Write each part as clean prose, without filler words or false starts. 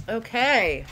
Okay.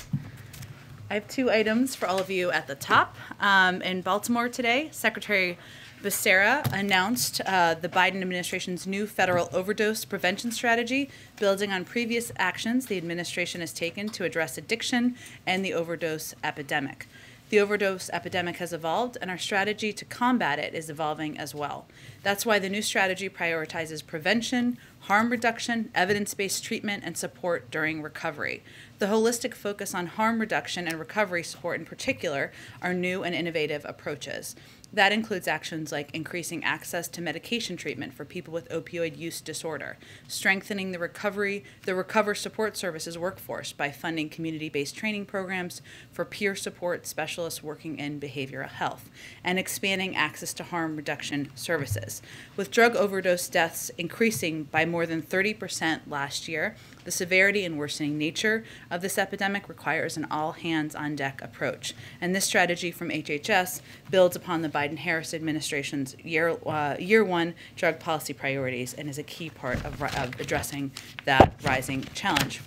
I have two items for all of you at the top. In Baltimore today, Secretary Becerra announced the Biden administration's new federal overdose prevention strategy, building on previous actions the administration has taken to address addiction and the overdose epidemic. The overdose epidemic has evolved, and our strategy to combat it is evolving as well. That's why the new strategy prioritizes prevention, harm reduction, evidence-based treatment, and support during recovery. The holistic focus on harm reduction and recovery support in particular are new and innovative approaches. That includes actions like increasing access to medication treatment for people with opioid use disorder, strengthening the recover support services workforce by funding community-based training programs for peer support specialists working in behavioral health, and expanding access to harm reduction services. With drug overdose deaths increasing by more than 30% last year, the severity and worsening nature of this epidemic requires an all-hands-on-deck approach. And this strategy from HHS builds upon the Biden-Harris administration's year one drug policy priorities and is a key part of addressing that rising challenge.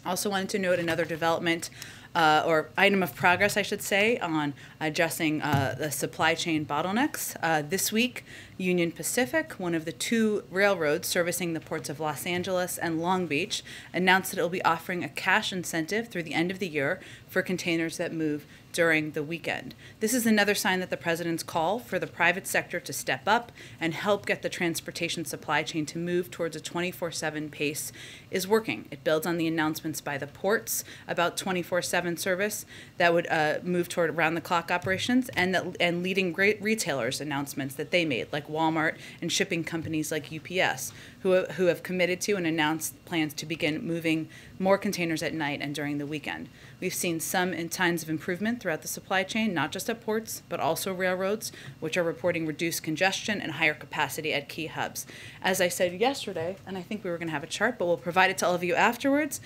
Also wanted to note another development or item of progress, I should say, on addressing the supply chain bottlenecks. This week, Union Pacific, one of the two railroads servicing the ports of Los Angeles and Long Beach, announced that it will be offering a cash incentive through the end of the year for containers that move during the weekend. This is another sign that the president's call for the private sector to step up and help get the transportation supply chain to move towards a 24/7 pace is working. It builds on the announcements by the ports about 24/7 service that would move toward around-the-clock operations, and leading great retailers' announcements that they made, like Walmart and shipping companies like UPS, who have committed to and announced plans to begin moving more containers at night and during the weekend. We've seen some signs of improvement throughout the supply chain, not just at ports, but also railroads, which are reporting reduced congestion and higher capacity at key hubs. As I said yesterday, and I think we were going to have a chart, but we'll provide it to all of you afterwards,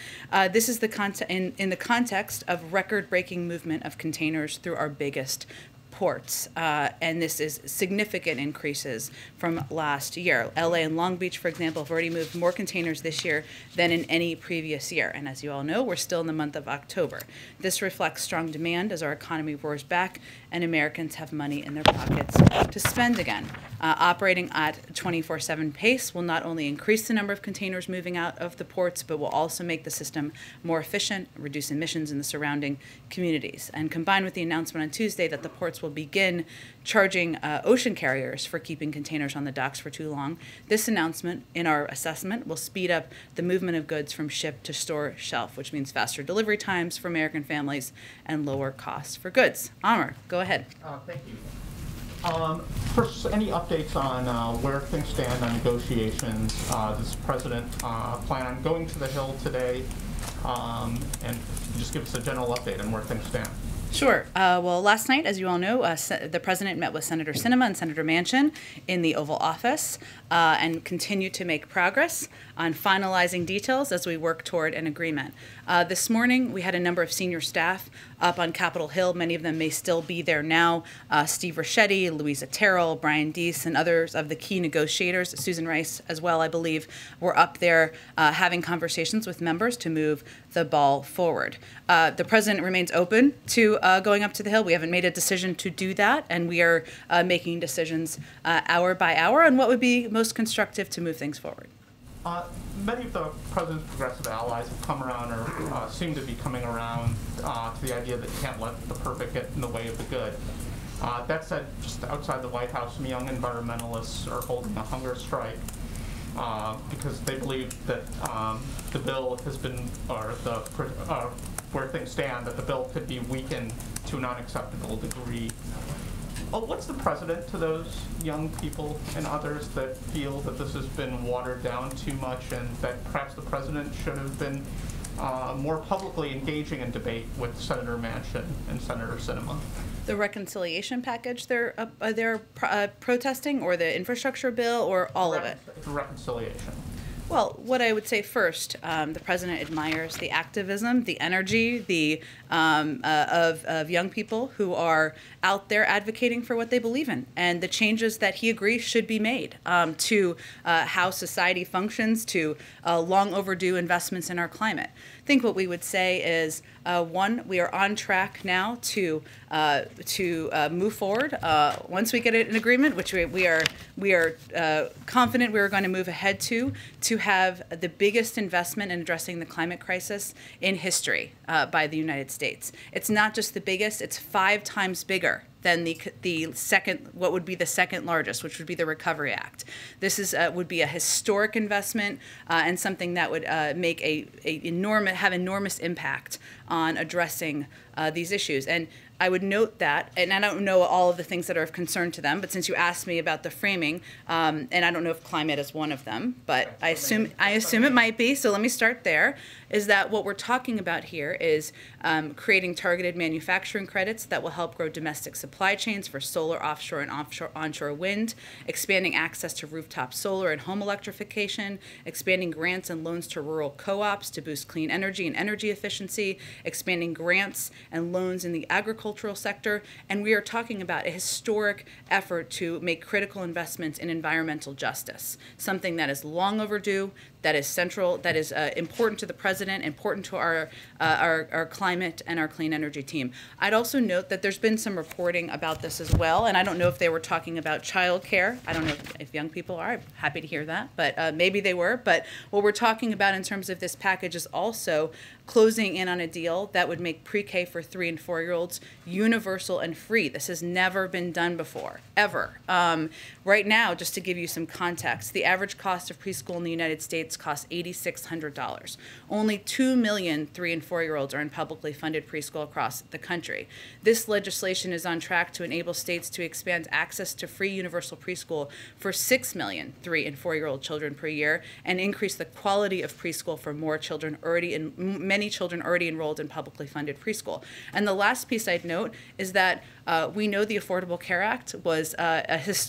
this is in the context of record-breaking movement of containers through our biggest ports, and this is significant increases from last year. LA and Long Beach, for example, have already moved more containers this year than in any previous year. And as you all know, we're still in the month of October. This reflects strong demand as our economy roars back and Americans have money in their pockets to spend again. Operating at 24/7 pace will not only increase the number of containers moving out of the ports, but will also make the system more efficient, reduce emissions in the surrounding communities. And combined with the announcement on Tuesday that the ports will begin charging ocean carriers for keeping containers on the docks for too long, this announcement, in our assessment, will speed up the movement of goods from ship to store shelf, which means faster delivery times for American families and lower costs for goods. Amr, go ahead. Thank you. First, any updates on where things stand on negotiations? Does the president plan on going to the Hill today? And just give us a general update on where things stand. Sure. Well, last night, as you all know, the president met with Senator Sinema and Senator Manchin in the Oval Office and continued to make progress on finalizing details as we work toward an agreement. This morning, we had a number of senior staff up on Capitol Hill. Many of them may still be there now. Steve Ricchetti, Louisa Terrell, Brian Deese, and others of the key negotiators, Susan Rice as well, I believe, were up there having conversations with members to move the ball forward. The president remains open to going up to the Hill. We haven't made a decision to do that, and we are making decisions hour by hour on what would be most constructive to move things forward. Many of the president's progressive allies have come around or seem to be coming around to the idea that you can't let the perfect get in the way of the good. That said, just outside the White House, some young environmentalists are holding a hunger strike because they believe that the bill has been, or where things stand, that the bill could be weakened to an unacceptable degree. What's the president to those young people and others that feel that this has been watered down too much and that perhaps the president should have been more publicly engaging in debate with Senator Manchin and Senator Sinema? The reconciliation package they're protesting, or the infrastructure bill, or all of it? Reconciliation. Well, what I would say first, the president admires the activism, the energy, of young people who are out there advocating for what they believe in, and the changes that he agrees should be made to how society functions, to long overdue investments in our climate. I think what we would say is, one, we are on track now to move forward. Once we get an agreement, which we are confident we are going to move ahead to have the biggest investment in addressing the climate crisis in history by the United States. It's not just the biggest; it's 5 times bigger than the second, what would be the second largest, which would be the Recovery Act. This would be a historic investment and something that would make have enormous impact on addressing these issues. And I would note that, and I don't know all of the things that are of concern to them, but since you asked me about the framing, and I don't know if climate is one of them, but I assume it might be, so let me start there, is that what we're talking about here is creating targeted manufacturing credits that will help grow domestic supply chains for solar, offshore, and onshore wind, expanding access to rooftop solar and home electrification, expanding grants and loans to rural co-ops to boost clean energy and energy efficiency, expanding grants and loans in the agricultural sector, and we are talking about a historic effort to make critical investments in environmental justice, something that is long overdue, that is central, that is important to the president, important to our climate and our clean energy team. I'd also note that there's been some reporting about this as well, and I don't know if they were talking about childcare. I don't know if young people are. I'm happy to hear that, but maybe they were. But what we're talking about in terms of this package is also closing in on a deal that would make pre-K for 3- and 4-year-olds universal and free. This has never been done before, ever. Right now, just to give you some context, the average cost of preschool in the United States costs $8,600. Only 2 million 3- and 4-year-olds are in publicly funded preschool across the country. This legislation is on track to enable states to expand access to free universal preschool for 6 million 3- and 4-year-old children per year and increase the quality of preschool for more children many children already enrolled in publicly funded preschool. And the last piece I'd note is that we know the Affordable Care Act was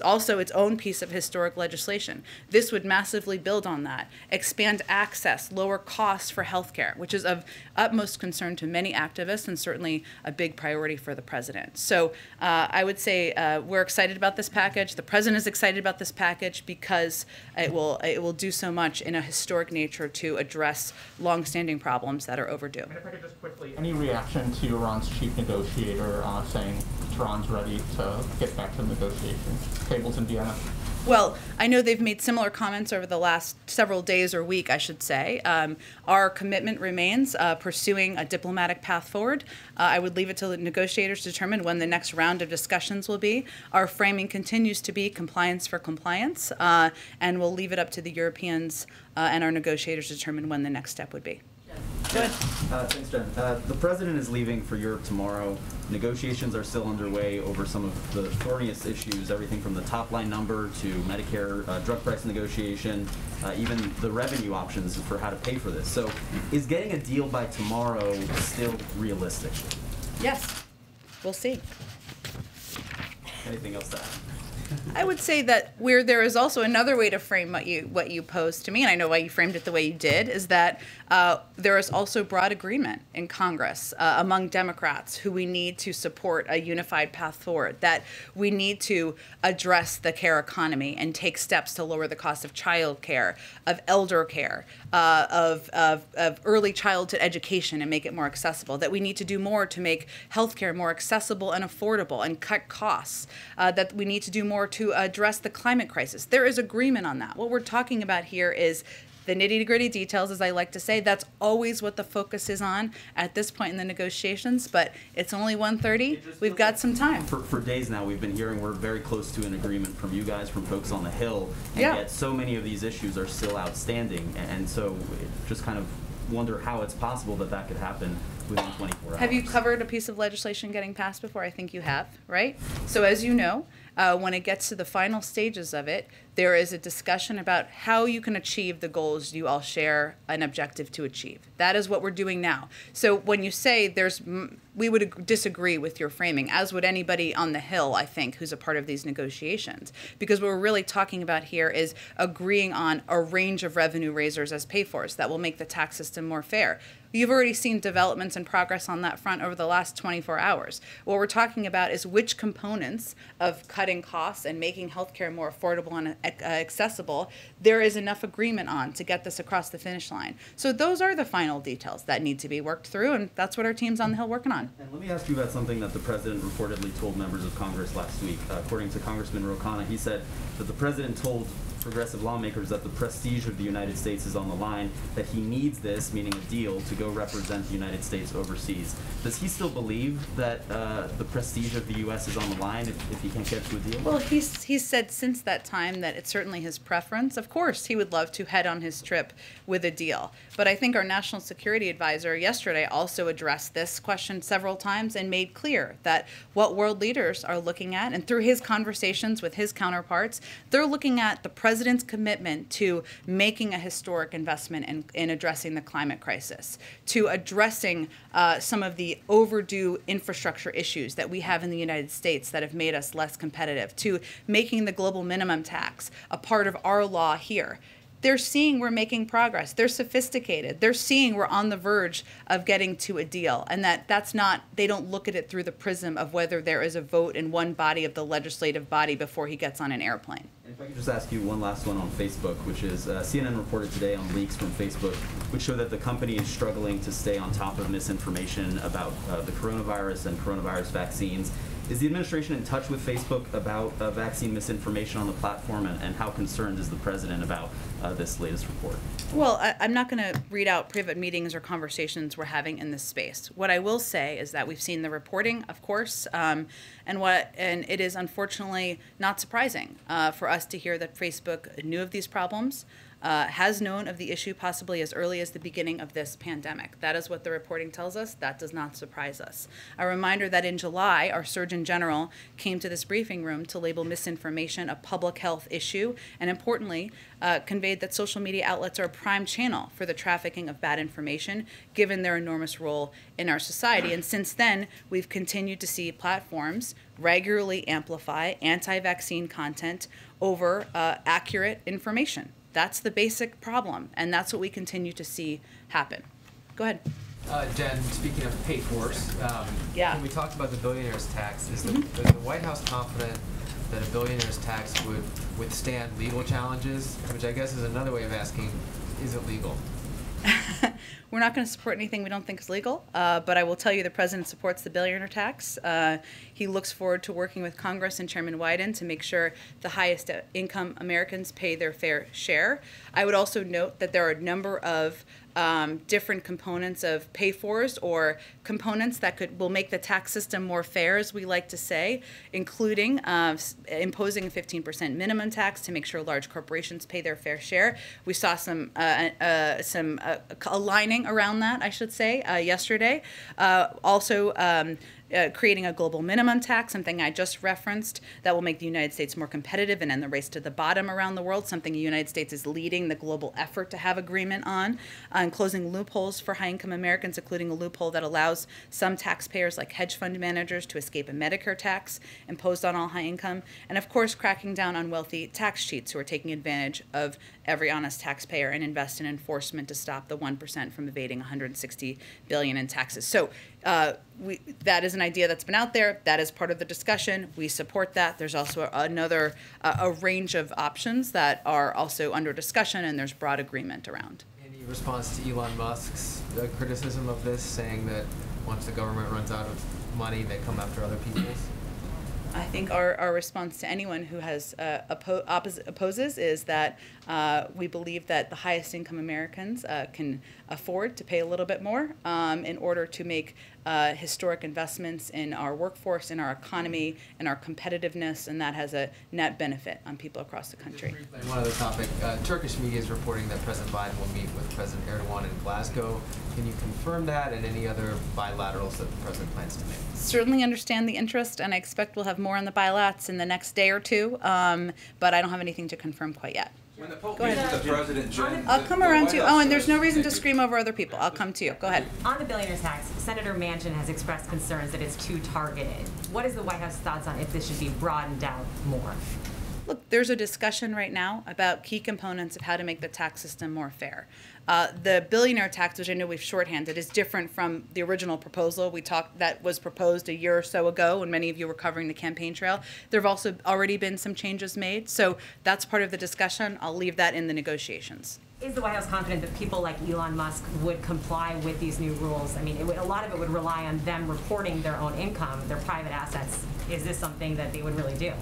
also its own piece of historic legislation. This would massively build on that, expand access, lower costs for health care, which is of utmost concern to many activists and certainly a big priority for the president. So I would say we're excited about this package. The president is excited about this package because it will do so much in a historic nature to address longstanding problems that are overdue. And if I could just quickly, any reaction to Iran's chief negotiator saying Tehran's ready to get back to the negotiation tables in Vienna? Well, I know they've made similar comments over the last several days or week, I should say. Our commitment remains pursuing a diplomatic path forward. I would leave it to the negotiators to determine when the next round of discussions will be. Our framing continues to be compliance for compliance, and we'll leave it up to the Europeans and our negotiators to determine when the next step would be. Go ahead. Thanks, Jen. The president is leaving for Europe tomorrow. Negotiations are still underway over some of the thorniest issues, everything from the top-line number to Medicare drug price negotiation, even the revenue options for how to pay for this. So is getting a deal by tomorrow still realistic? Yes. We'll see. Anything else to add? I would say that where there is also another way to frame what you posed to me, and I know why you framed it the way you did, is that there is also broad agreement in Congress among Democrats who we need to support a unified path forward, that we need to address the care economy and take steps to lower the cost of child care, of elder care, of early childhood education and make it more accessible, that we need to do more to make healthcare more accessible and affordable and cut costs, that we need to do more to address the climate crisis. There is agreement on that. What we're talking about here is the nitty-gritty details, as I like to say. That's always what the focus is on at this point in the negotiations, but it's only 1:30. We've got some time. For days now, we've been hearing we're very close to an agreement from you guys, from folks on the Hill, and yet so many of these issues are still outstanding, and so just kind of wonder how it's possible that that could happen within 24 hours. Have you covered a piece of legislation getting passed before? I think you have, right? So as you know, when it gets to the final stages of it, there is a discussion about how you can achieve the goals you all share an objective to achieve. That is what we're doing now. So when you say there's we would disagree with your framing, as would anybody on the Hill, I think, who's a part of these negotiations. Because what we're really talking about here is agreeing on a range of revenue raisers as pay-fors that will make the tax system more fair. You've already seen developments and progress on that front over the last 24 hours. What we're talking about is which components of cutting costs and making healthcare more affordable and accessible there is enough agreement on to get this across the finish line. So those are the final details that need to be worked through, and that's what our team's on the Hill working on. And let me ask you about something that the president reportedly told members of Congress last week. According to Congressman Ro Khanna, he said that the president told progressive lawmakers that the prestige of the United States is on the line, that he needs this, meaning a deal, to go represent the United States overseas. Does he still believe that the prestige of the U.S. is on the line if he can't get to a deal? Well, he's said since that time that it's certainly his preference. Of course, he would love to head on his trip with a deal. But I think our national security advisor yesterday also addressed this question several times and made clear that what world leaders are looking at, and through his conversations with his counterparts, they're looking at the president's commitment to making a historic investment in addressing the climate crisis, to addressing some of the overdue infrastructure issues that we have in the United States that have made us less competitive, to making the global minimum tax a part of our law here. They're seeing we're making progress. They're sophisticated. They're seeing we're on the verge of getting to a deal, and that's not, they don't look at it through the prism of whether there is a vote in one body of the legislative body before he gets on an airplane. And if I could just ask you one last one on Facebook, which is CNN reported today on leaks from Facebook, which show that the company is struggling to stay on top of misinformation about the coronavirus and coronavirus vaccines. Is the administration in touch with Facebook about vaccine misinformation on the platform, and how concerned is the president about this latest report? Well, I'm not going to read out private meetings or conversations we're having in this space. What I will say is that we've seen the reporting, of course, and it is unfortunately not surprising for us to hear that Facebook knew of these problems, has known of the issue possibly as early as the beginning of this pandemic. That is what the reporting tells us. That does not surprise us. A reminder that in July, our Surgeon General came to this briefing room to label misinformation a public health issue, and importantly, conveyed that social media outlets are a prime channel for the trafficking of bad information, given their enormous role in our society. And since then, we've continued to see platforms regularly amplify anti-vaccine content over accurate information. That's the basic problem, and that's what we continue to see happen. Go ahead. Jen, speaking of pay-fors, when we talked about the billionaire's tax, is the White House confident that a billionaire's tax would withstand legal challenges? Which I guess is another way of asking, is it legal? We're not going to support anything we don't think is legal, but I will tell you the president supports the billionaire tax. He looks forward to working with Congress and Chairman Wyden to make sure the highest income Americans pay their fair share. I would also note that there are a number of different components of pay-fors or components that will make the tax system more fair, as we like to say, including imposing a 15% minimum tax to make sure large corporations pay their fair share. We saw some aligning around that, I should say, yesterday. Also, creating a global minimum tax, something I just referenced, that will make the United States more competitive and end the race to the bottom around the world, something the United States is leading the global effort to have agreement on, and closing loopholes for high-income Americans, including a loophole that allows some taxpayers like hedge fund managers to escape a Medicare tax imposed on all high income, and of course cracking down on wealthy tax cheats who are taking advantage of every honest taxpayer and invest in enforcement to stop the 1% from evading $160 billion in taxes. So that is an idea that's been out there. That is part of the discussion. We support that. There's also a range of options that are also under discussion, and there's broad agreement around. Any response to Elon Musk's criticism of this, saying that once the government runs out of money, they come after other people's? I think our response to anyone who has opposes is that we believe that the highest income Americans can afford to pay a little bit more in order to make historic investments in our workforce, in our economy, in our competitiveness, and that has a net benefit on people across the country. One other topic, Turkish media is reporting that President Biden will meet with President Erdogan in Glasgow. Can you confirm that and any other bilaterals that the president plans to make? Certainly understand the interest, and I expect we'll have more on the bilats in the next day or two, but I don't have anything to confirm quite yet. When the Pope Go ahead. meets the president, Jen, I'll come around to you. Oh, and there's no reason to Thank you. scream over other people. I'll come to you. Go ahead. On the billionaire's tax, Senator Manchin has expressed concerns that it's too targeted. What is the White House thoughts on if this should be broadened out more? Look, there's a discussion right now about key components of how to make the tax system more fair. The billionaire tax, which I know we've shorthanded, is different from the original proposal that was proposed a year or so ago when many of you were covering the campaign trail. There have also already been some changes made, so that's part of the discussion. I'll leave that in the negotiations. Is the White House confident that people like Elon Musk would comply with these new rules? I mean, a lot of it would rely on them reporting their own income, their private assets. Is this something that they would really do?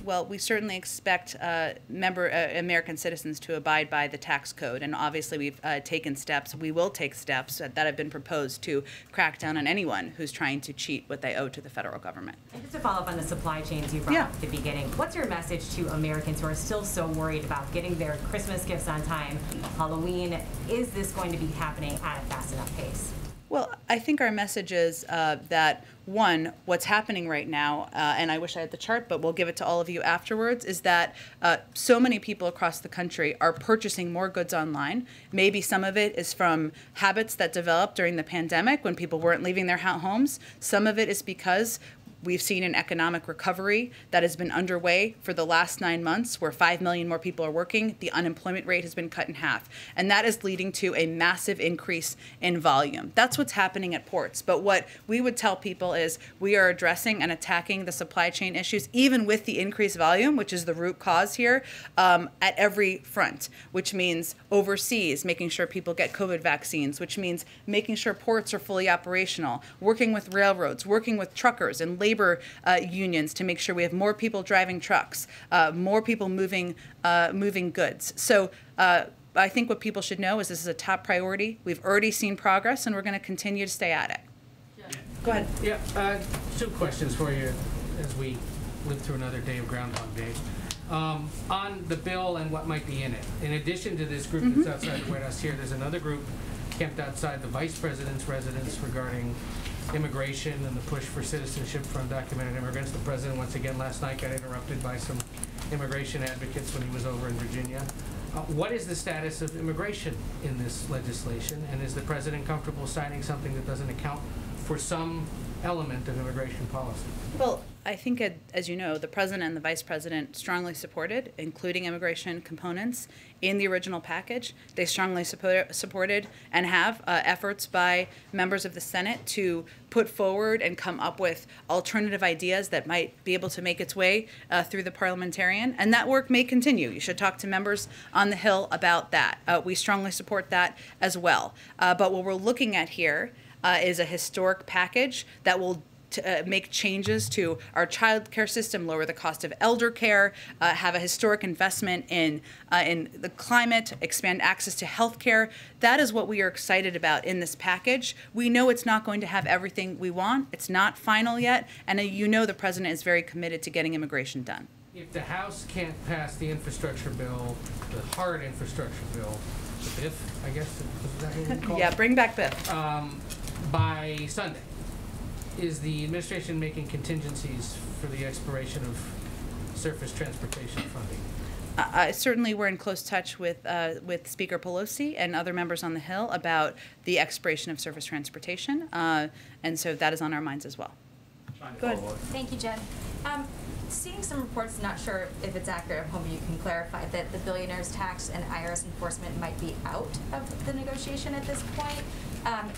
Well, we certainly expect American citizens to abide by the tax code, and obviously we've taken steps. We will take steps that have been proposed to crack down on anyone who's trying to cheat what they owe to the federal government. And just to follow up on the supply chains you brought up at the beginning, what's your message to Americans who are still so worried about getting their Christmas gifts on time, Halloween? Is this going to be happening at a fast enough pace? Well, I think our message is that, one, what's happening right now, and I wish I had the chart, but we'll give it to all of you afterwards, is that so many people across the country are purchasing more goods online. Maybe some of it is from habits that developed during the pandemic when people weren't leaving their homes. Some of it is because we've seen an economic recovery that has been underway for the last 9 months, where 5 million more people are working. The unemployment rate has been cut in half. And that is leading to a massive increase in volume. That's what's happening at ports. But what we would tell people is we are addressing and attacking the supply chain issues, even with the increased volume, which is the root cause here, at every front, which means overseas, making sure people get COVID vaccines, which means making sure ports are fully operational, working with railroads, working with truckers and labor unions to make sure we have more people driving trucks, more people moving goods. So I think what people should know is this is a top priority. We've already seen progress, and we're going to continue to stay at it. Yeah. Go ahead. Yeah, 2 questions for you as we live through another day of Groundhog Day. On the bill and what might be in it. In addition to this group that's outside the White House here, there's another group camped outside the Vice President's residence regarding immigration and the push for citizenship for undocumented immigrants. The President, once again, last night got interrupted by some immigration advocates when he was over in Virginia. What is the status of immigration in this legislation, and is the President comfortable signing something that doesn't account for some element of immigration policy? Well, I think, as you know, the President and the Vice President strongly supported, including immigration components, in the original package. They strongly supported and have efforts by members of the Senate to put forward and come up with alternative ideas that might be able to make its way through the parliamentarian. And that work may continue. You should talk to members on the Hill about that. We strongly support that as well. But what we're looking at here is a historic package that will make changes to our child care system, lower the cost of elder care, have a historic investment in the climate, expand access to health care. That is what we are excited about in this package. We know it's not going to have everything we want. It's not final yet. And you know the President is very committed to getting immigration done. If the House can't pass the infrastructure bill, the hard infrastructure bill, the BIF, I guess, is that what we call it? Yeah, bring back BIF. By Sunday, is the administration making contingencies for the expiration of surface transportation funding? Certainly, we're in close touch with Speaker Pelosi and other members on the Hill about the expiration of surface transportation, and so that is on our minds as well. Go ahead. Thank you, Jen. Seeing some reports, not sure if it's accurate, I'm hoping you can clarify, that the billionaire's tax and IRS enforcement might be out of the negotiation at this point.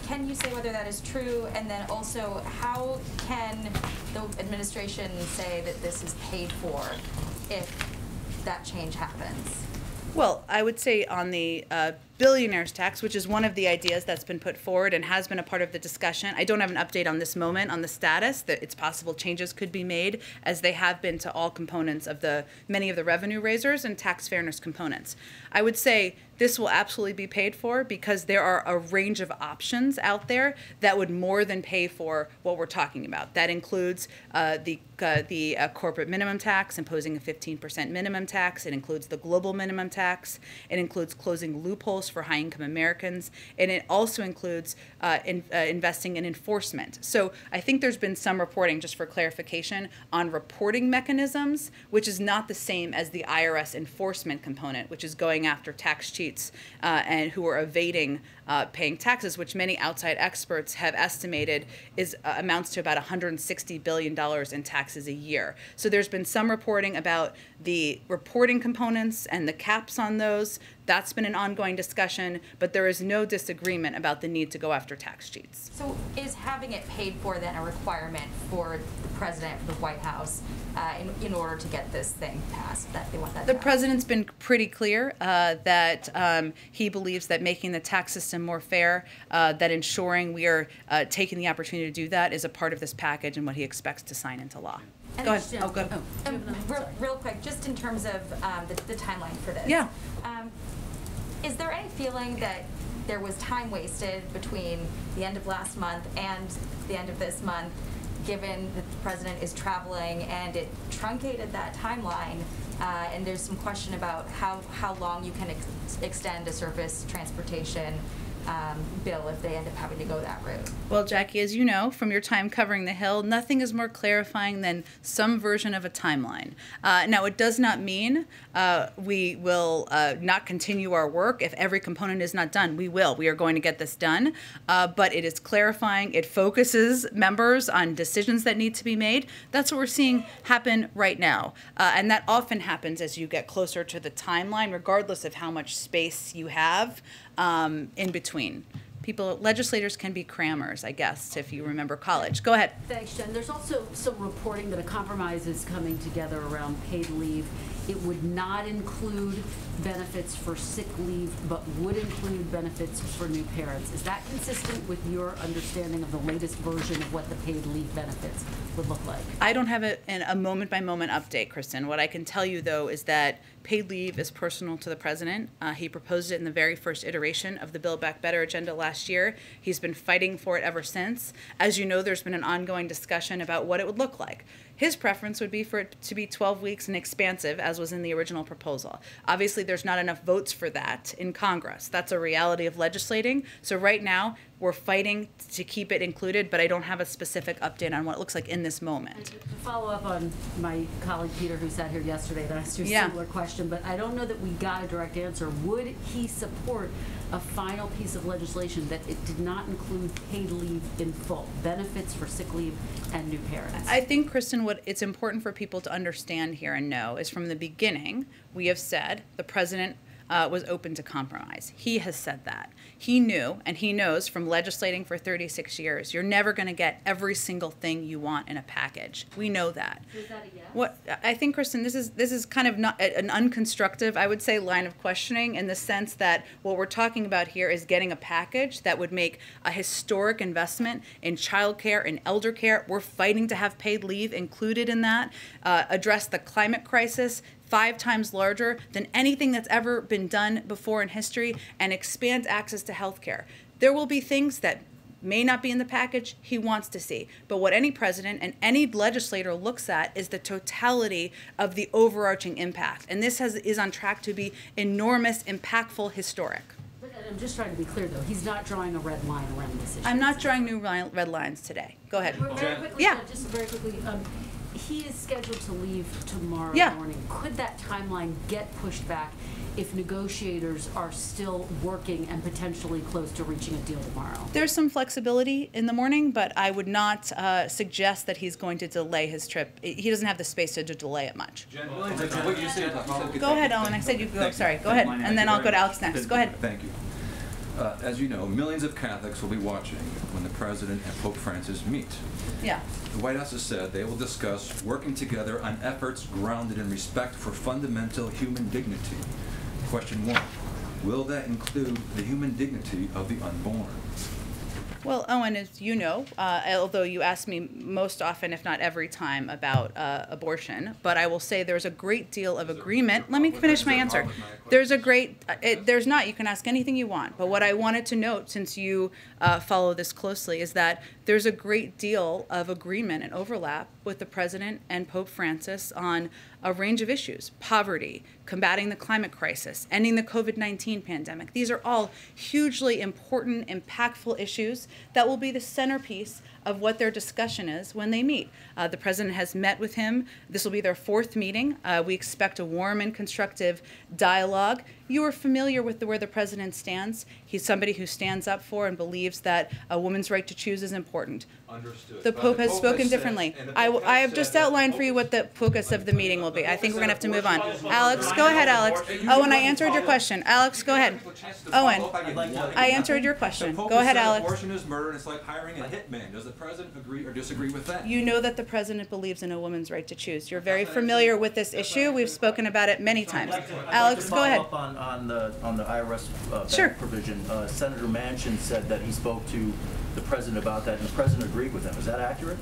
Can you say whether that is true? And then also, how can the administration say that this is paid for if that change happens? Well, I would say on the billionaire's tax, which is one of the ideas that's been put forward and has been a part of the discussion. I don't have an update on this moment on the status, that it's possible changes could be made, as they have been to all components of many of the revenue raisers and tax fairness components. I would say this will absolutely be paid for because there are a range of options out there that would more than pay for what we're talking about. That includes the corporate minimum tax, imposing a 15% minimum tax. It includes the global minimum tax. It includes closing loopholes for high-income Americans, and it also includes investing in enforcement. So I think there's been some reporting, just for clarification, on reporting mechanisms, which is not the same as the IRS enforcement component, which is going after tax cheats and who are evading paying taxes, which many outside experts have estimated amounts to about $160 billion in taxes a year. So there's been some reporting about the reporting components and the caps on those. That's been an ongoing discussion, but there is no disagreement about the need to go after tax cheats. So is having it paid for then a requirement for the president, for the White House, in order to get this thing passed, that they want that The done? president's been pretty clear that he believes that making the tax system more fair, that ensuring we are taking the opportunity to do that is a part of this package and what he expects to sign into law. And Go ahead. Oh, go ahead. Real quick, just in terms of the timeline for this. Yeah. Is there any feeling that there was time wasted between the end of last month and the end of this month, given that the president is traveling, and it truncated that timeline, and there's some question about how long you can extend a surface transportation bill if they end up having to go that route? Well, Jackie, as you know from your time covering the Hill, nothing is more clarifying than some version of a timeline. Now, it does not mean we will not continue our work if every component is not done. We will. We are going to get this done. But it is clarifying. It focuses members on decisions that need to be made. That's what we're seeing happen right now. And that often happens as you get closer to the timeline, regardless of how much space you have in between. Legislators can be crammers, I guess, if you remember college. Go ahead. Thanks, Jen. There's also some reporting that a compromise is coming together around paid leave. It would not include benefits for sick leave, but would include benefits for new parents. Is that consistent with your understanding of the latest version of what the paid leave benefits would look like? I don't have a moment-by-moment update, Kristen. What I can tell you, though, is that paid leave is personal to the president. He proposed it in the very first iteration of the Build Back Better agenda last year. He's been fighting for it ever since. As you know, there's been an ongoing discussion about what it would look like. His preference would be for it to be 12 weeks and expansive, as was in the original proposal. Obviously, there's not enough votes for that in Congress. That's a reality of legislating. So right now, we're fighting to keep it included, but I don't have a specific update on what it looks like in this moment. To follow up on my colleague Peter, who sat here yesterday, that asked you a similar question, but I don't know that we got a direct answer. Would he support a final piece of legislation that it did not include paid leave in full, benefits for sick leave and new parents? I think, Kristen, what it's important for people to understand here and know is from the beginning, we have said the president was open to compromise. He has said that. He knew, and he knows from legislating for 36 years, you're never going to get every single thing you want in a package. We know that. So is that a yes? What I think, Kristen, this is kind of not an unconstructive, I would say, line of questioning, in the sense that what we're talking about here is getting a package that would make a historic investment in childcare and elder care. We're fighting to have paid leave included in that, address the climate crisis, 5 times larger than anything that's ever been done before in history, and expand access to health care. There will be things that may not be in the package he wants to see. But what any president and any legislator looks at is the totality of the overarching impact. And this is on track to be enormous, impactful, historic. But I'm just trying to be clear, though. He's not drawing a red line around this issue. I'm not drawing new red lines today. Go ahead. Very quickly, Yeah. just very quickly. He is scheduled to leave tomorrow morning. Could that timeline get pushed back if negotiators are still working and potentially close to reaching a deal tomorrow? There's some flexibility in the morning, but I would not suggest that he's going to delay his trip. He doesn't have the space to delay it much. Go ahead, Owen. I said you go. Sorry. Go ahead. And then I'll go to Alex next. Go ahead. Thank you. As you know, millions of Catholics will be watching when the President and Pope Francis meet. Yeah. The White House has said they will discuss working together on efforts grounded in respect for fundamental human dignity. Question 1, will that include the human dignity of the unborn? Well, Owen, as you know, although you ask me most often, if not every time, about abortion, but I will say there's a great deal of agreement. Let me finish my answer. There's not. You can ask anything you want. But what I wanted to note, since you follow this closely, is that there's a great deal of agreement and overlap with the President and Pope Francis on a range of issues: poverty, combating the climate crisis, ending the COVID-19 pandemic. These are all hugely important, impactful issues that will be the centerpiece of what their discussion is when they meet. The President has met with him. This will be their 4th meeting. We expect a warm and constructive dialogue. You are familiar with where the President stands. He's somebody who stands up for and believes that a woman's right to choose is important. Understood. The But Pope has spoken said- differently. and the I Pope have said just that the outlined Pope for you what the focus of the meeting will be. I think we're going to have to move on. Abortion is Alex, murder. go ahead, Alex. Owen, I answered your question. Alex, go ahead. Owen, I answered your question. Go ahead, Alex. Abortion is murder, and it's like hiring a hitman. Does the President agree or disagree with that? You know that the President believes in a woman's right to choose. You're very familiar with this issue. We've spoken about it many times. Alex, go ahead. Follow up on the IRS Sure. bank provision. Senator Manchin said that he spoke to the President about that, and the President agreed with him. Is that accurate?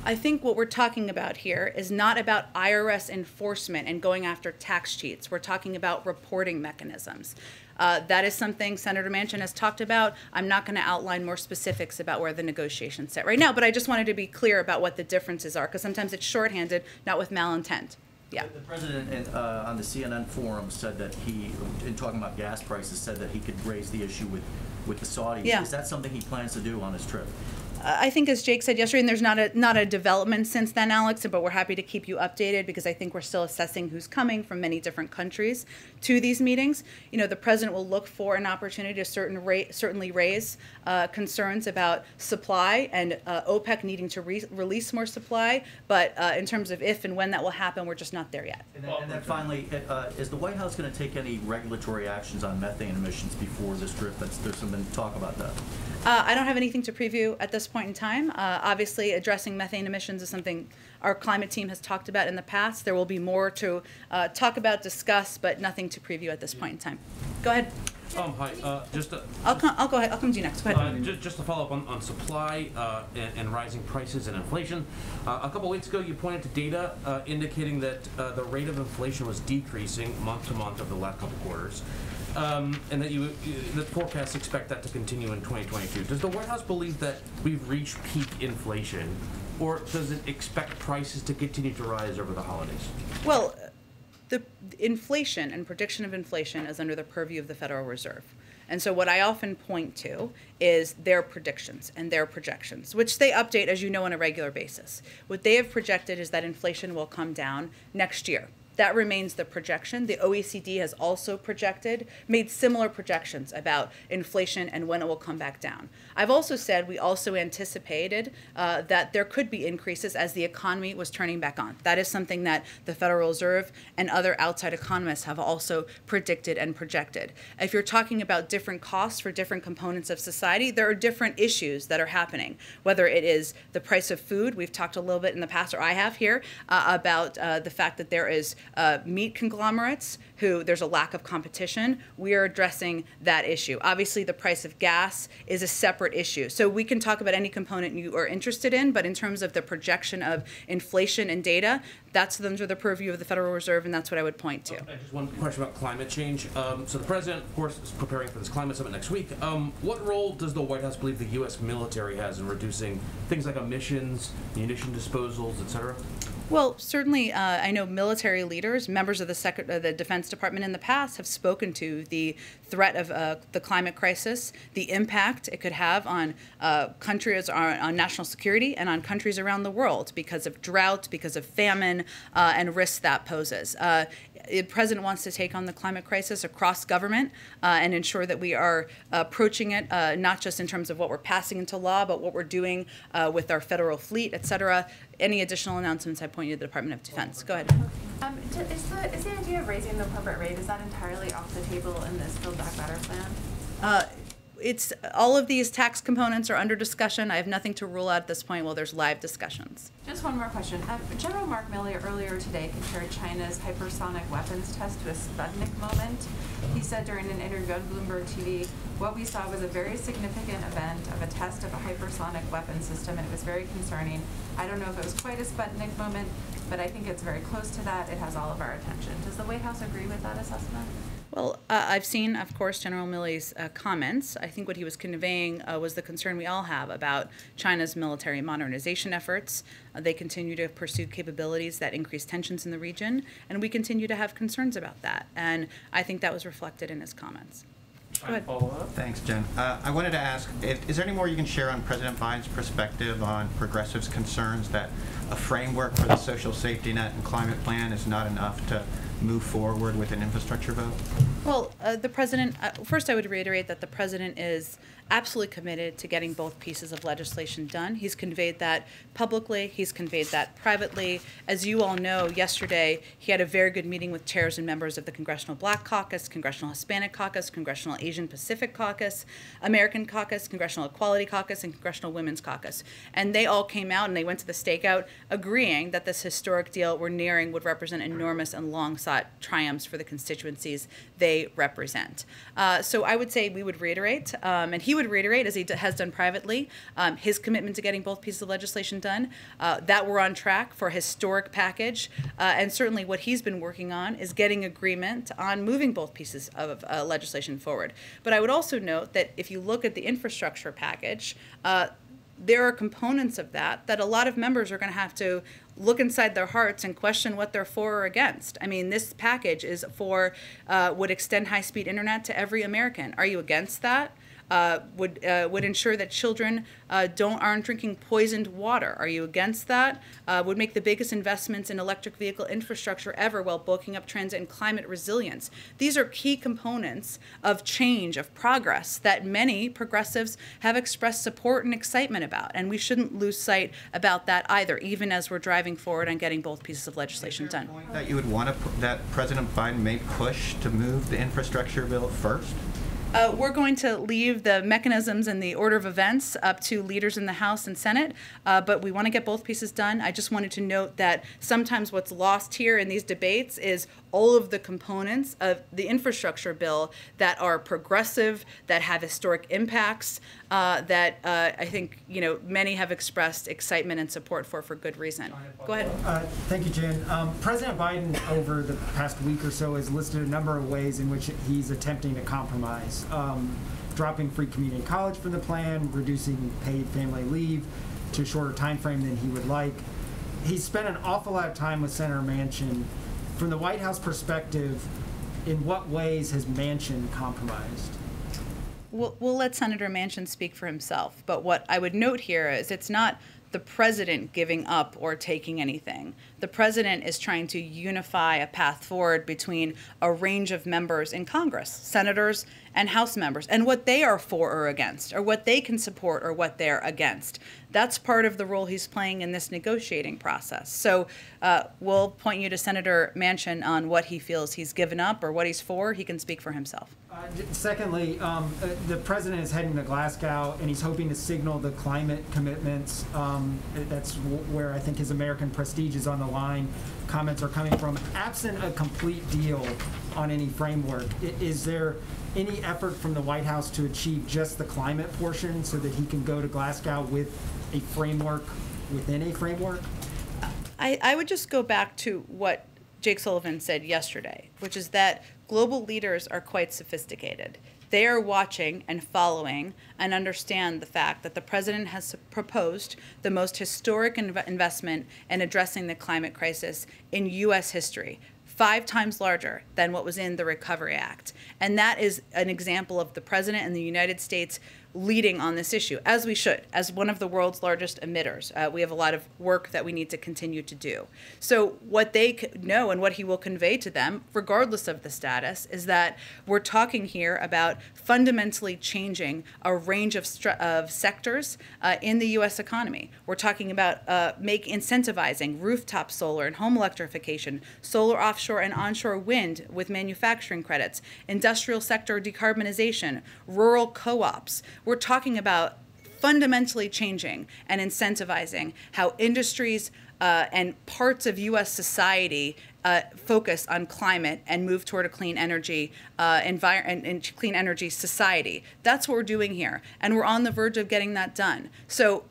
I think what we're talking about here is not about IRS enforcement and going after tax cheats. We're talking about reporting mechanisms. That is something Senator Manchin has talked about. I'm not going to outline more specifics about where the negotiations sit right now, but I just wanted to be clear about what the differences are, because sometimes it's shorthanded, not with malintent. Yeah. The President on the CNN forum said that he, in talking about gas prices, said that he could raise the issue with the Saudis. Yeah. Is that something he plans to do on his trip? I think, as Jake said yesterday, and there's not a development since then, Alex, but we're happy to keep you updated, because I think we're still assessing who's coming from many different countries to these meetings. You know, the President will look for an opportunity to certainly raise concerns about supply and OPEC needing to release more supply, but in terms of if and when that will happen, we're just not there yet. And then finally, is the White House going to take any regulatory actions on methane emissions before this trip? There's some talk about that. I don't have anything to preview at this point in time. Obviously, addressing methane emissions is something our climate team has talked about in the past. There will be more to talk about, discuss, but nothing to preview at this point in time. Go ahead. Hi. I'll go ahead. I'll come to you next. Go ahead. Just to follow up on supply and rising prices and inflation. A couple weeks ago, you pointed to data indicating that the rate of inflation was decreasing month to month over the last couple quarters. And that the forecasts expect that to continue in 2022. Does the White House believe that we've reached peak inflation, or does it expect prices to continue to rise over the holidays? Well, the inflation and prediction of inflation is under the purview of the Federal Reserve. And so what I often point to is their predictions and their projections, which they update, as you know, on a regular basis. What they have projected is that inflation will come down next year. That remains the projection. The OECD has also made similar projections about inflation and when it will come back down. I've also said we also anticipated that there could be increases as the economy was turning back on. That is something that the Federal Reserve and other outside economists have also predicted and projected. If you're talking about different costs for different components of society, there are different issues that are happening, whether it is the price of food. We've talked a little bit in the past, or I have here, about the fact that there is meat conglomerates who there's a lack of competition. We are addressing that issue. Obviously, the price of gas is a separate issue. So we can talk about any component you are interested in, but in terms of the projection of inflation and data, that's under the purview of the Federal Reserve, and that's what I would point to. Just one question about climate change. So the President, of course, is preparing for this climate summit next week. What role does the White House believe the U.S. military has in reducing things like emissions, munition disposals, et cetera? Well, certainly, I know military leaders, members of the Defense Department in the past have spoken to the threat of the climate crisis, the impact it could have on countries, on national security, and on countries around the world because of drought, because of famine, and risks that poses. The President wants to take on the climate crisis across government and ensure that we are approaching it not just in terms of what we're passing into law, but what we're doing with our federal fleet, et cetera. Any additional announcements, I point you to the Department of Defense. Go ahead. Is the idea of raising the corporate rate, is that entirely off the table in this Build Back Better plan? It's all of these tax components are under discussion. I have nothing to rule out at this point while there's live discussions. Just one more question. General Mark Milley earlier today compared China's hypersonic weapons test to a Sputnik moment. He said during an interview on Bloomberg TV, what we saw was a very significant event of a test of a hypersonic weapon system, and it was very concerning. I don't know if it was quite a Sputnik moment, but I think it's very close to that. It has all of our attention. Does the White House agree with that assessment? Well, I've seen, of course, General Milley's comments. I think what he was conveying was the concern we all have about China's military modernization efforts. They continue to pursue capabilities that increase tensions in the region, and we continue to have concerns about that. And I think that was reflected in his comments. Go ahead. Thanks, Jen. I wanted to ask, is there any more you can share on President Biden's perspective on progressives' concerns that a framework for the social safety net and climate plan is not enough to move forward with an infrastructure vote? Well, the president, first I would reiterate that the president is absolutely committed to getting both pieces of legislation done. He's conveyed that publicly, he's conveyed that privately. As you all know, yesterday he had a very good meeting with chairs and members of the Congressional Black Caucus, Congressional Hispanic Caucus, Congressional Asian Pacific Caucus, American Caucus, Congressional Equality Caucus, and Congressional Women's Caucus. And they all came out and they went to the stakeout agreeing that this historic deal we're nearing would represent enormous and long-sought triumphs for the constituencies they represent. So I would say we would reiterate, and he would reiterate, as he has done privately, his commitment to getting both pieces of legislation done, that we're on track for a historic package, and certainly what he's been working on is getting agreement on moving both pieces of legislation forward. But I would also note that if you look at the infrastructure package, there are components of that a lot of members are going to have to look inside their hearts and question what they're for or against. I mean, this package is would extend high-speed internet to every American. Are you against that? Would ensure that children aren't drinking poisoned water. Are you against that? Would make the biggest investments in electric vehicle infrastructure ever while bulking up transit and climate resilience. These are key components of change, of progress that many progressives have expressed support and excitement about, and we shouldn't lose sight about that either, even as we're driving forward on getting both pieces of legislation done. That you would want that President Biden may push to move the infrastructure bill first? We're going to leave the mechanisms and the order of events up to leaders in the House and Senate, but we want to get both pieces done. I just wanted to note that sometimes what's lost here in these debates is all of the components of the infrastructure bill that are progressive, that have historic impacts, that I think many have expressed excitement and support for good reason. Go ahead. Thank you, Jen. President Biden, over the past week or so, has listed a number of ways in which he's attempting to compromise. Dropping free community college from the plan, reducing paid family leave to a shorter time frame than he would like. He's spent an awful lot of time with Senator Manchin. From the White House perspective, in what ways has Manchin compromised? We'll let Senator Manchin speak for himself, but what I would note here is it's not the president giving up or taking anything. The president is trying to unify a path forward between a range of members in Congress, senators and House members, and what they are for or against, or what they can support or what they're against. That's part of the role he's playing in this negotiating process. So we'll point you to Senator Manchin on what he feels he's given up or what he's for. He can speak for himself. Secondly, the president is heading to Glasgow, and he's hoping to signal the climate commitments. That's where I think his American prestige is on the line. Comments are coming from. Absent a complete deal on any framework, is there any effort from the White House to achieve just the climate portion so that he can go to Glasgow with a framework within a framework? I would just go back to what Jake Sullivan said yesterday, which is that global leaders are quite sophisticated. They are watching and following and understand the fact that the president has proposed the most historic investment in addressing the climate crisis in U.S. history, 5 times larger than what was in the Recovery Act. And that is an example of the president and the United States leading on this issue, as we should, as one of the world's largest emitters. We have a lot of work that we need to continue to do. So what they know and what he will convey to them, regardless of the status, is that we're talking here about fundamentally changing a range of sectors in the U.S. economy. We're talking about incentivizing rooftop solar and home electrification, solar offshore and onshore wind with manufacturing credits, industrial sector decarbonization, rural co-ops. We're talking about fundamentally changing and incentivizing how industries and parts of U.S. society focus on climate and move toward a clean energy and clean energy society. That's what we're doing here, and we're on the verge of getting that done. So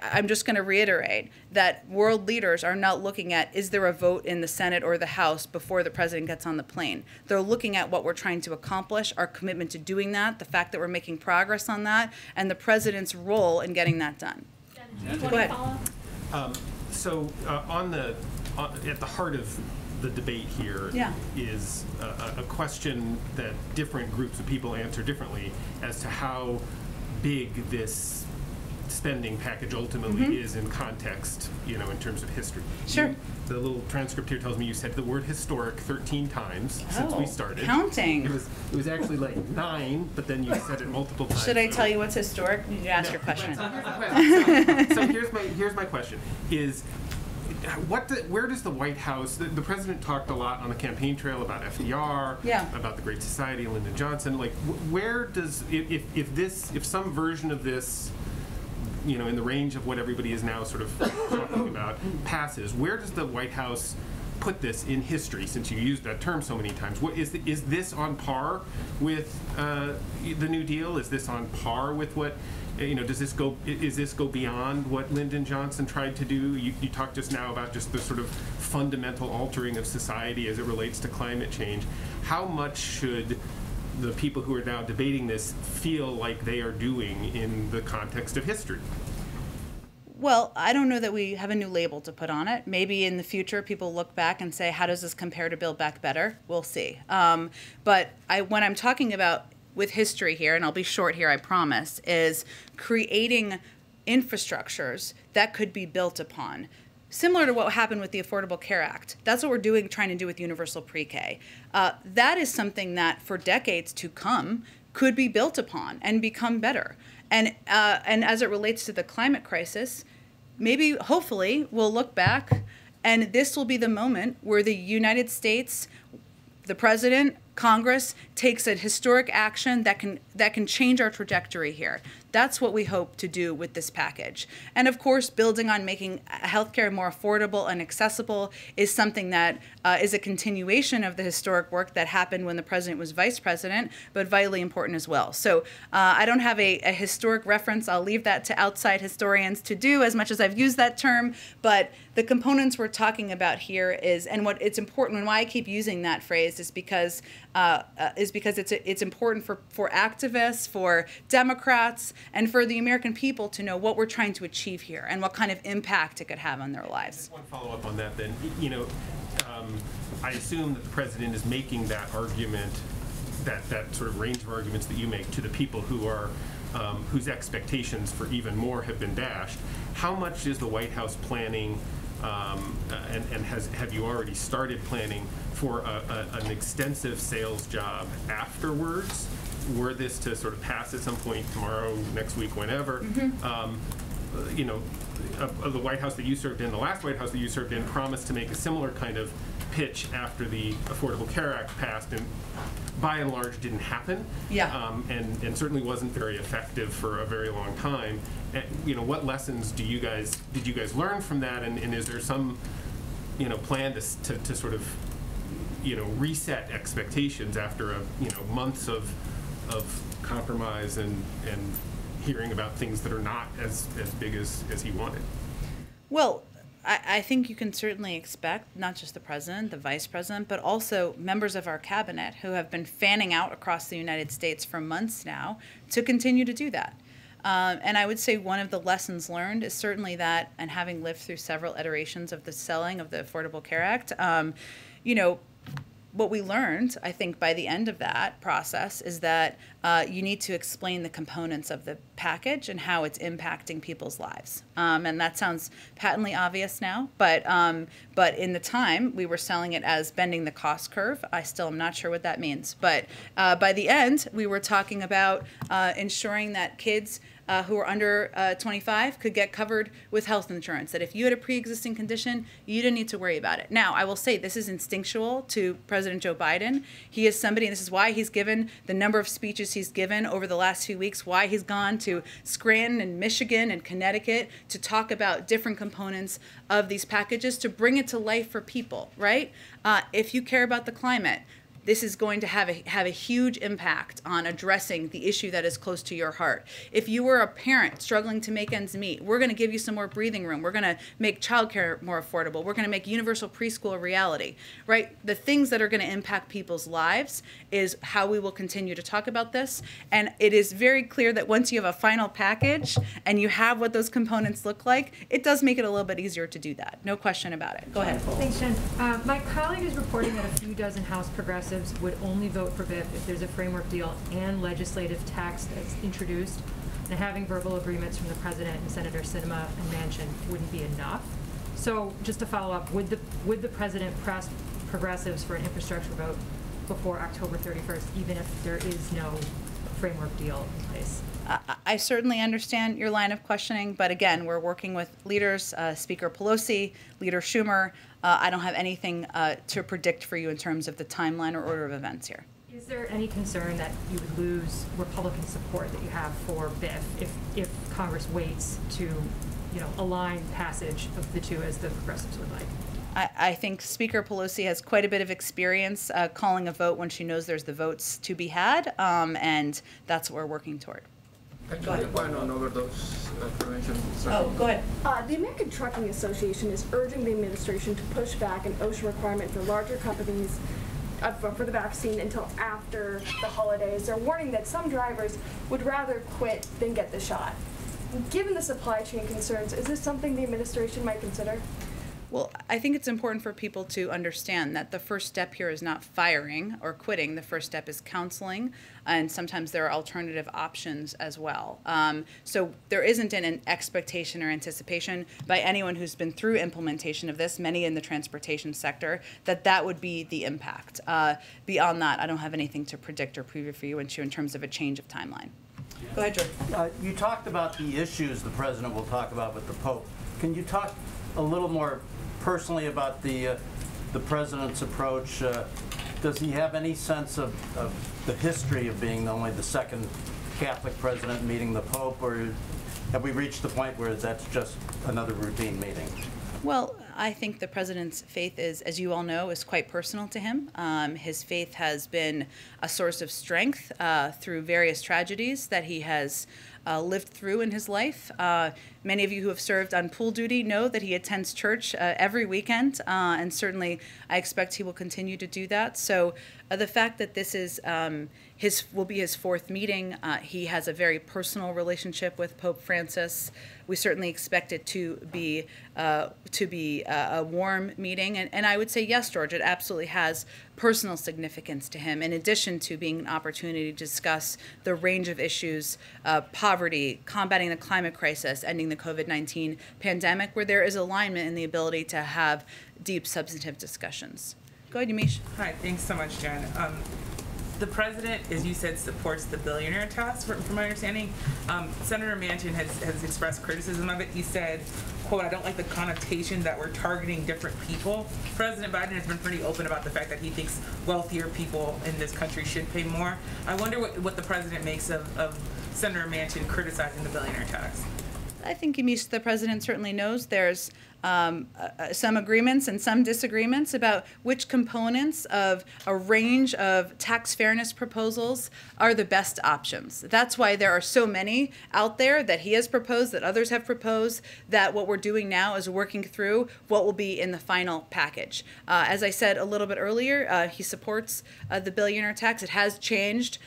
I'm just going to reiterate that world leaders are not looking at, is there a vote in the Senate or the House before the president gets on the plane. They're looking at what we're trying to accomplish, our commitment to doing that, the fact that we're making progress on that, and the president's role in getting that done. Go ahead. At the heart of the debate here is a question that different groups of people answer differently as to how big this spending package ultimately is in context, in terms of history. Sure. The little transcript here tells me you said the word historic 13 times since we started. Counting. It was actually like 9, but then you said it multiple times. Should I tell you what's historic? You need to ask your question. So here's my question: is where does the White House? The president talked a lot on the campaign trail about FDR, about the Great Society, Lyndon Johnson. Like, where does if some version of this, in the range of what everybody is now sort of talking about, passes, where does the White House put this in history, since you used that term so many times? What is this on par with the New Deal? Is this on par with what, does this go beyond what Lyndon Johnson tried to do? You talked just now about just the sort of fundamental altering of society as it relates to climate change. How much should the people who are now debating this feel like they are doing in the context of history? Well, I don't know that we have a new label to put on it. Maybe in the future people look back and say, how does this compare to Build Back Better? We'll see. But when I'm talking about with history here, and I'll be short here, I promise, is creating infrastructures that could be built upon. Similar to what happened with the Affordable Care Act. That's what we're trying to do with universal pre-K. That is something that for decades to come could be built upon and become better. And as it relates to the climate crisis, maybe, hopefully, we'll look back and this will be the moment where the United States, the president, Congress takes a historic action that can change our trajectory here. That's what we hope to do with this package. And of course, building on making healthcare more affordable and accessible is something that is a continuation of the historic work that happened when the president was vice president, but vitally important as well. So I don't have a historic reference. I'll leave that to outside historians to do, as much as I've used that term. But the components we're talking about here is, and what it's important, and why I keep using that phrase is because it's important for activists, for Democrats, and for the American people to know what we're trying to achieve here and what kind of impact it could have on their lives. Just one follow-up on that then. I assume that the president is making that argument, that sort of range of arguments that you make to the people who are whose expectations for even more have been dashed. How much is the White House planning, and have you already started planning for an extensive sales job afterwards, were this to sort of pass at some point tomorrow, next week, whenever? The White House that you served in, the last White House that you served in, promised to make a similar kind of pitch after the Affordable Care Act passed, and by and large didn't happen. And certainly wasn't very effective for a very long time. What lessons did you guys learn from that, and is there some plan to sort of reset expectations after months of compromise and hearing about things that are not as big as he wanted? Well, I think you can certainly expect not just the president, the vice president, but also members of our cabinet who have been fanning out across the United States for months now to continue to do that. And I would say one of the lessons learned is certainly that, and having lived through several iterations of the selling of the Affordable Care Act, what we learned, I think, by the end of that process is that you need to explain the components of the package and how it's impacting people's lives. And that sounds patently obvious now, but in the time, we were selling it as bending the cost curve. I still am not sure what that means. But by the end, we were talking about ensuring that kids who are under 25 could get covered with health insurance, that if you had a pre-existing condition, you didn't need to worry about it. Now, I will say this is instinctual to President Joe Biden. He is somebody, and this is why he's given the number of speeches he's given over the last few weeks, why he's gone to Scranton and Michigan and Connecticut to talk about different components of these packages to bring it to life for people, right? If you care about the climate, this is going to have a huge impact on addressing the issue that is close to your heart. If you were a parent struggling to make ends meet, we're going to give you some more breathing room. We're going to make childcare more affordable. We're going to make universal preschool a reality, right? The things that are going to impact people's lives is how we will continue to talk about this. And it is very clear that once you have a final package and you have what those components look like, it does make it a little bit easier to do that. No question about it. Go ahead. Thanks, Jen. My colleague is reporting that a few dozen House progressives would only vote for BIP if there's a framework deal and legislative tax that's introduced, and having verbal agreements from the president and Senator Sinema and Manchin wouldn't be enough. So just to follow up, would the president press progressives for an infrastructure vote before October 31st, even if there is no framework deal in place? I certainly understand your line of questioning, but again, we're working with leaders, Speaker Pelosi, Leader Schumer. I don't have anything to predict for you in terms of the timeline or order of events here. Is there any concern that you would lose Republican support that you have for BIF if Congress waits to, align passage of the two as the progressives would like? I think Speaker Pelosi has quite a bit of experience calling a vote when she knows there's the votes to be had, and that's what we're working toward. Actually, one on overdose prevention. Sorry. Oh, go ahead. The American Trucking Association is urging the administration to push back an OSHA requirement for larger companies for the vaccine until after the holidays. They're warning that some drivers would rather quit than get the shot. Given the supply chain concerns, is this something the administration might consider? Well, I think it's important for people to understand that the first step here is not firing or quitting. The first step is counseling, and sometimes there are alternative options as well. So there isn't an expectation or anticipation by anyone who's been through implementation of this, many in the transportation sector, that would be the impact. Beyond that, I don't have anything to predict or preview for you in terms of a change of timeline. Go ahead, George. You talked about the issues the president will talk about with the Pope. Can you talk a little more personally about the president's approach? Does he have any sense of the history of being only the second Catholic president meeting the Pope, or have we reached the point where that's just another routine meeting? Well, I think the president's faith is, as you all know, is quite personal to him. His faith has been a source of strength through various tragedies that he has lived through in his life. Many of you who have served on pool duty know that he attends church every weekend, and certainly I expect he will continue to do that. So the fact that this is will be his fourth meeting, he has a very personal relationship with Pope Francis. We certainly expect it to be a warm meeting, and I would say yes, George, it absolutely has personal significance to him, in addition to being an opportunity to discuss the range of issues, poverty, combating the climate crisis, ending the COVID-19 pandemic, where there is alignment in the ability to have deep substantive discussions. Go ahead, Yamiche. Hi, thanks so much, Jen. The president, as you said, supports the billionaire tax, from my understanding. Senator Manchin has expressed criticism of it. He said, quote, "I don't like the connotation that we're targeting different people." President Biden has been pretty open about the fact that he thinks wealthier people in this country should pay more. I wonder what the president makes of Senator Manchin criticizing the billionaire tax. I think the president certainly knows there's some agreements and some disagreements about which components of a range of tax fairness proposals are the best options. That's why there are so many out there that he has proposed, that others have proposed, that what we're doing now is working through what will be in the final package. As I said a little bit earlier, he supports the billionaire tax. It has changed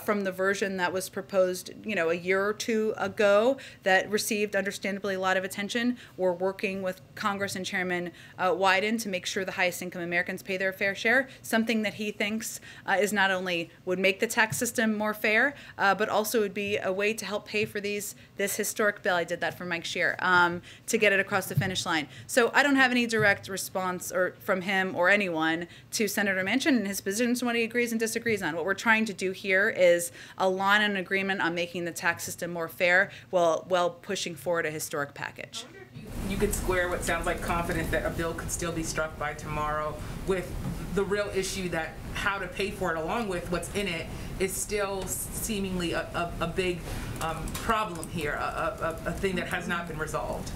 from the version that was proposed, a year or two ago that received understandably a lot of attention. We're working with Congress and Chairman Wyden to make sure the highest income Americans pay their fair share, something that he thinks is not only would make the tax system more fair, but also would be a way to help pay for this historic bill. I did that for Mike Scheer, to get it across the finish line. So I don't have any direct response from him or anyone to Senator Manchin and his positions, what he agrees and disagrees on. What we're trying to do here is align an agreement on making the tax system more fair while pushing forward a historic package. You could square what sounds like confidence that a bill could still be struck by tomorrow with the real issue that how to pay for it along with what's in it is still seemingly a big problem here, a thing that has not been resolved.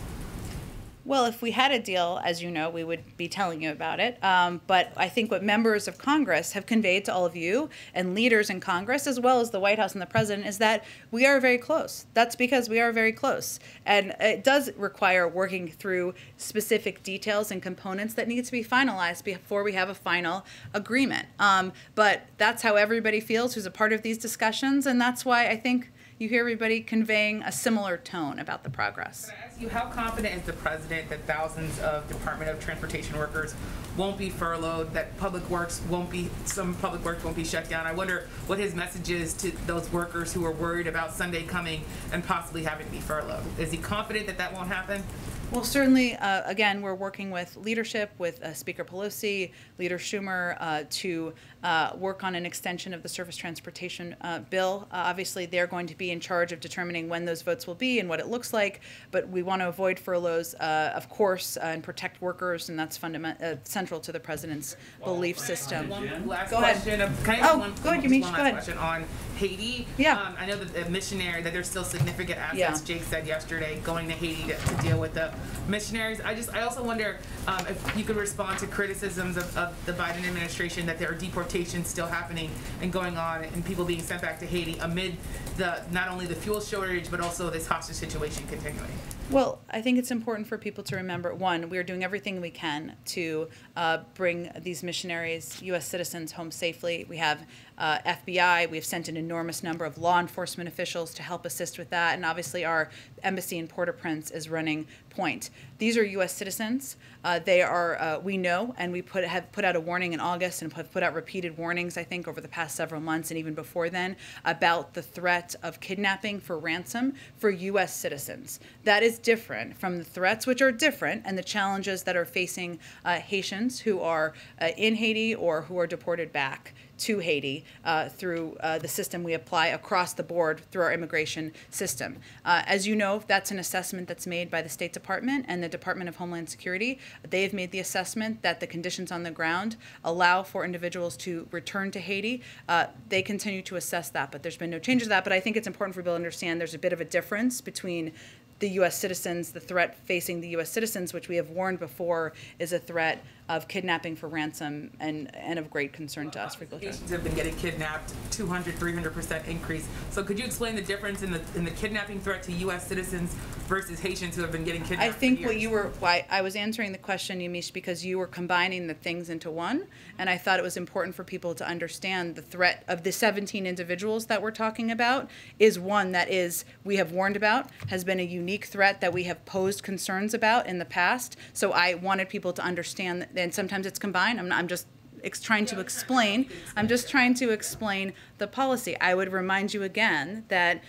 Well, if we had a deal, as you know, we would be telling you about it. But I think what members of Congress have conveyed to all of you and leaders in Congress, as well as the White House and the President, is that we are very close. That's because we are very close. And it does require working through specific details and components that need to be finalized before we have a final agreement. But that's how everybody feels who's a part of these discussions, and that's why I think you hear everybody conveying a similar tone about the progress. Can I ask you, how confident is the President that thousands of Department of Transportation workers won't be furloughed, that some public works won't be shut down? I wonder what his message is to those workers who are worried about Sunday coming and possibly having to be furloughed. Is he confident that that won't happen? Well, certainly, again, we're working with leadership, with Speaker Pelosi, Leader Schumer, to work on an extension of the surface transportation bill. Obviously, they're going to be in charge of determining when those votes will be and what it looks like, but we want to avoid furloughs, of course, and protect workers, and that's central to the President's belief system. One last Go question. ahead. Can I ask one go ahead, Yamiche, last go ahead. question on Haiti? Yeah. I know that the missionary, that there's still significant assets, Yeah. Jake said yesterday, going to Haiti to deal with the missionaries. I also wonder if you could respond to criticisms of the Biden administration that there are deportations still happening and going on and people being sent back to Haiti amid not only the fuel shortage but also this hostage situation continuing. Well, I think it's important for people to remember, one, we are doing everything we can to bring these missionaries, U.S. citizens, home safely. We have FBI. We've sent an enormous number of law enforcement officials to help assist with that. And obviously our embassy in Port-au-Prince is running point. These are U.S. citizens. They are, we know, and we have put out a warning in August and have put out repeated warnings, I think, over the past several months and even before then, about the threat of kidnapping for ransom for U.S. citizens. That is different from the threats, which are different, and the challenges that are facing Haitians who are in Haiti or who are deported back to Haiti through the system we apply across the board through our immigration system. As you know, that's an assessment that's made by the State Department and the Department of Homeland Security. They've made the assessment that the conditions on the ground allow for individuals to return to Haiti. They continue to assess that, but there's been no change to that. But I think it's important for people to understand there's a bit of a difference between the U.S. citizens, the threat facing the U.S. citizens, which we have warned before is a threat of kidnapping for ransom and of great concern to us. Haitians have been getting kidnapped, 200-300% increase. So could you explain the difference in the kidnapping threat to U.S. citizens versus Haitians who have been getting kidnapped? I think why I was answering the question, Yamiche, because you were combining the things into one, and I thought it was important for people to understand the threat of the 17 individuals that we're talking about is one that we have warned about, has been a unique threat that we have posed concerns about in the past. So I wanted people to understand that. And sometimes it's combined. I'm just trying to explain. I'm just trying to explain the policy. I would remind you again that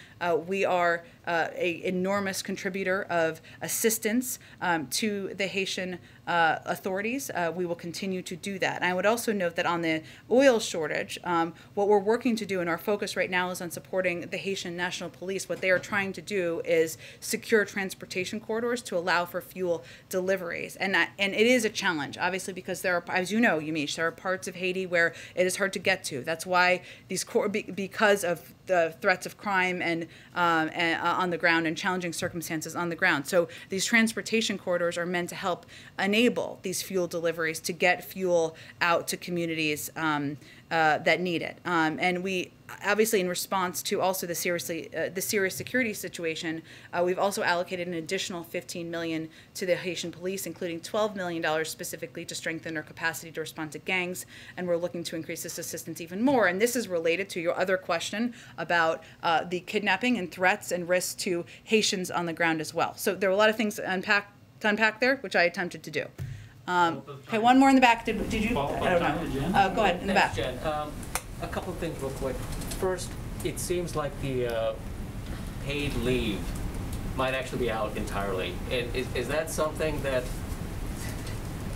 we are an enormous contributor of assistance to the Haitian authorities. We will continue to do that. And I would also note that on the oil shortage, what we're working to do, and our focus right now is on supporting the Haitian National Police. What they are trying to do is secure transportation corridors to allow for fuel deliveries. And it is a challenge, obviously, because there are, as you know, Yamiche, there are parts of Haiti where it is hard to get to. That's why because of the threats of crime and on the ground and challenging circumstances on the ground. So these transportation corridors are meant to help enable these fuel deliveries to get fuel out to communities that need it. And we obviously, in response to also the serious security situation, we've also allocated an additional $15 million to the Haitian police, including $12 million specifically to strengthen their capacity to respond to gangs. And we're looking to increase this assistance even more. And this is related to your other question about the kidnapping and threats and risks to Haitians on the ground as well. So there are a lot of things to unpack to unpack there, which I attempted to do. Okay, one more in the back. Did you? I don't know. Go ahead, in the back. Jen. A couple of things real quick. First, it seems like the paid leave might actually be out entirely. And is that something that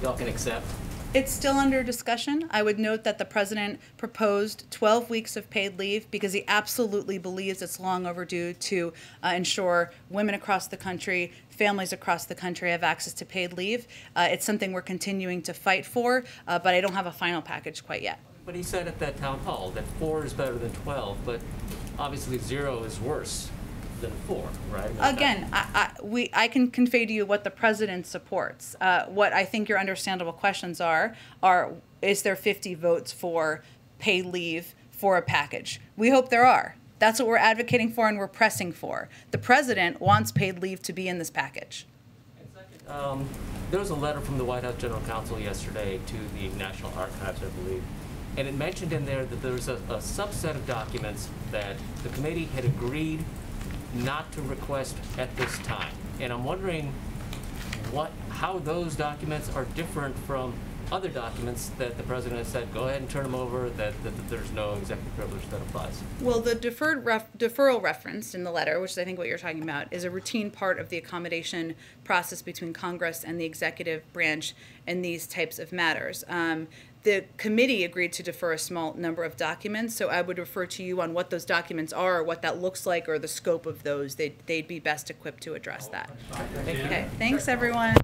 y'all can accept? It's still under discussion. I would note that the president proposed 12 weeks of paid leave because he absolutely believes it's long overdue to ensure women across the country, families across the country have access to paid leave. It's something we're continuing to fight for, but I don't have a final package quite yet. But he said at that town hall that 4 is better than 12, but obviously 0 is worse than 4, right? Again, I can convey to you what the president supports. What I think your understandable questions are is there 50 votes for paid leave for a package? We hope there are. That's what we're advocating for and we're pressing for. The president wants paid leave to be in this package. There was a letter from the White House General Counsel yesterday to the National Archives, I believe, and it mentioned in there that there was a subset of documents that the committee had agreed not to request at this time. And I'm wondering how those documents are different from other documents that the president has said, go ahead and turn them over, that there's no executive privilege that applies. Well, the deferral referenced in the letter, which is I think what you're talking about, is a routine part of the accommodation process between Congress and the executive branch in these types of matters. The committee agreed to defer a small number of documents, so I would refer to you on what those documents are, or what that looks like, or the scope of those. They'd be best equipped to address that. Okay, thanks everyone.